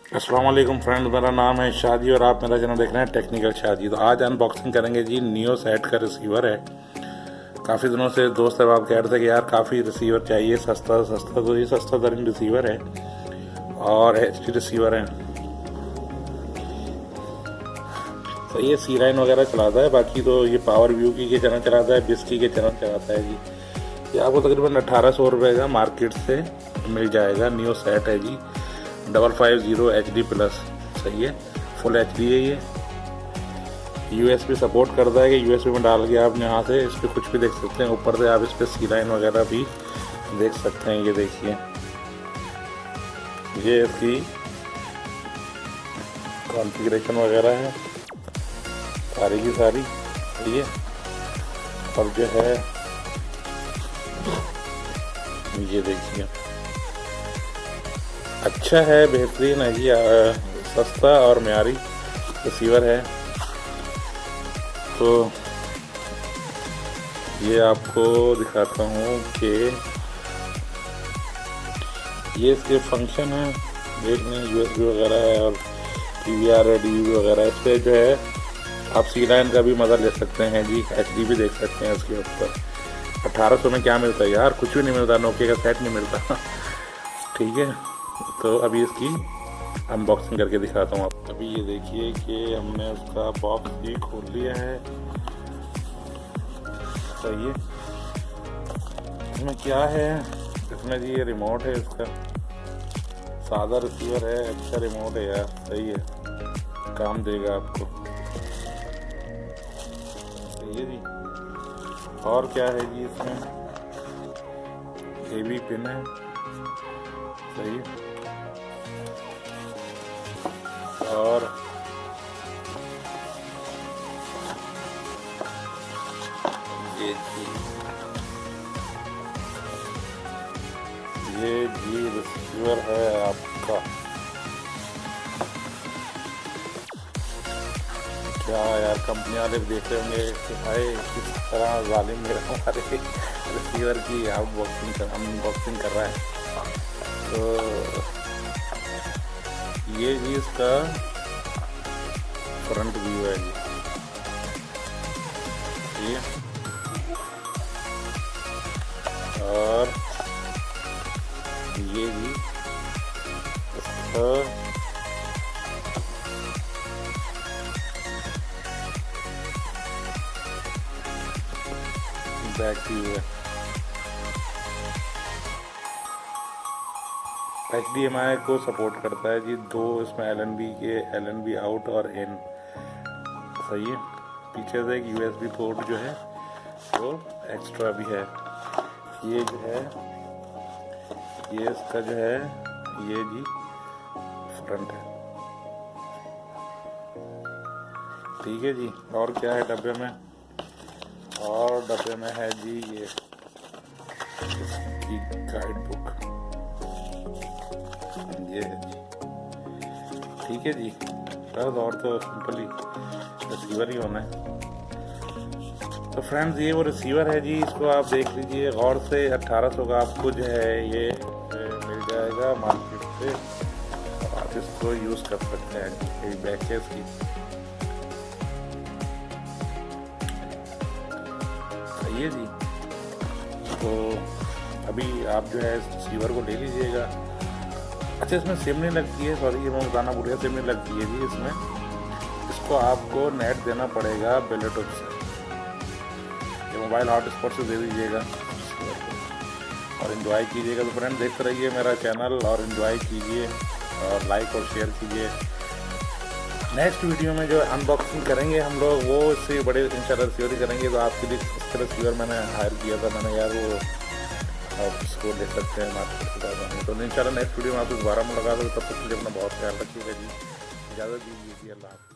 अस्सलाम वालेकुम फ्रेंड्स, मेरा नाम है शादी और आप मेरा चैनल देख रहे हैं टेक्निकल शादी। तो आज अनबॉक्सिंग करेंगे जी। नियो सेट का रिसीवर है। काफ़ी दिनों से दोस्त अब कह रहे थे कि यार काफ़ी रिसीवर चाहिए सस्ता सस्ता, तो ये सस्ता तरीन रिसीवर है और एचडी रिसीवर है। तो ये सी लाइन वगैरह चलाता है, बाकी तो ये पावर व्यू की के चैनल चलाता है, बिस्की के चैनल चलाता है जी। ये आपको तकरीबन 1800 रुपये का मार्केट से मिल जाएगा। नियो सेट है जी 550 HD+। सही है, फुल HD है ये। USB सपोर्ट करता है कि USB में डाल के आप यहाँ से इस पर कुछ भी देख सकते हैं। ऊपर से आप इस पर सी लाइन वगैरह भी देख सकते हैं। ये देखिए, ये इसकी कॉन्फ़िगरेशन वगैरह है सारी की सारी। सही है, और जो है ये देखिए अच्छा है, बेहतरीन है जी। सस्ता और म्यारी रिसीवर है। तो ये आपको दिखाता हूँ कि ये इसके फंक्शन है। देख लें, USB वगैरह है और PVR है, DVB वगैरह। इस पर जो है आप सी लाइन का भी मज़ा ले सकते हैं जी। HD भी देख सकते हैं इसके ऊपर। 1800 में क्या मिलता है यार, कुछ भी नहीं मिलता। नोकिया का सेट नहीं मिलता। ठीक है, तो अभी इसकी अनबॉक्सिंग करके दिखाता हूँ आपको। अभी ये देखिए कि हमने उसका बॉक्स ये खोल लिया है। सही है, इसमें क्या है, इसमें जी ये रिमोट है इसका। सादा रिसीवर है, अच्छा रिमोट है यार। सही है, काम देगा आपको। सही है जी। और क्या है जी, इसमें AB पिन है। सही है, और ये जी रिसीवर है आपका। क्या यार, कंपनी वाले देख रहे होंगे कि भाई किस तरह जालिम मेरा हमारे रिसीवर की अनबॉक्सिंग कर रहा है। तो ये जी इसका फ्रंट व्यू है जी। ये और ये जी इसका बैक व्यू है। HDMI को सपोर्ट करता है जी। दो इसमें LNB आउट और इन। सही है, पीछे से एक USB पोर्ट जो है वो एक्स्ट्रा भी है। ये जो है ये इसका जो है ये जी फ्रंट है। ठीक है जी। और क्या है डब्बे में, और डब्बे में है जी ये इसकी गाइड बुक। ये है जी। ठीक है जी, बस और तो सिंपल ही रिसीवर ही होना है। तो फ्रेंड्स, ये वो रिसीवर है जी। इसको आप देख लीजिए गौर से। 1800 का आपको जो है ये मिल जाएगा मार्केट से। आप इसको यूज़ कर सकते हैं। बैक है इसकी। सही है जी। तो अभी आप जो है रिसीवर को ले लीजिएगा। अच्छा, इसमें सिम नहीं लगती है, सॉरी ये मैं बताना भूल गया, सिम नहीं लगती है जी इसमें। इसको आपको नेट देना पड़ेगा ब्लूटूथ से। ये मोबाइल हॉटस्पॉट से दे दीजिएगा और एंजॉय कीजिएगा। तो फ्रेंड, देखते रहिए मेरा चैनल और एंजॉय कीजिए और लाइक और शेयर कीजिए। नेक्स्ट वीडियो में जो अनबॉक्सिंग करेंगे हम लोग, वो इससे बड़े इंशाल्लाह रिसीवर करेंगे। तो आपके लिए इस तरह रिसीवर मैंने हायर किया था मैंने यार, वो आप इसको ले सकते हैं मार्केट के बाद। तो इंशाल्लाह नेक्स्ट वीडियो में आपको दोबारा मुलाकात होगी। तब तक के लिए अपना बहुत ख्याल रखिएगा जी। इजाज़त दीजिए जी, अल्लाह हाफ़िज़।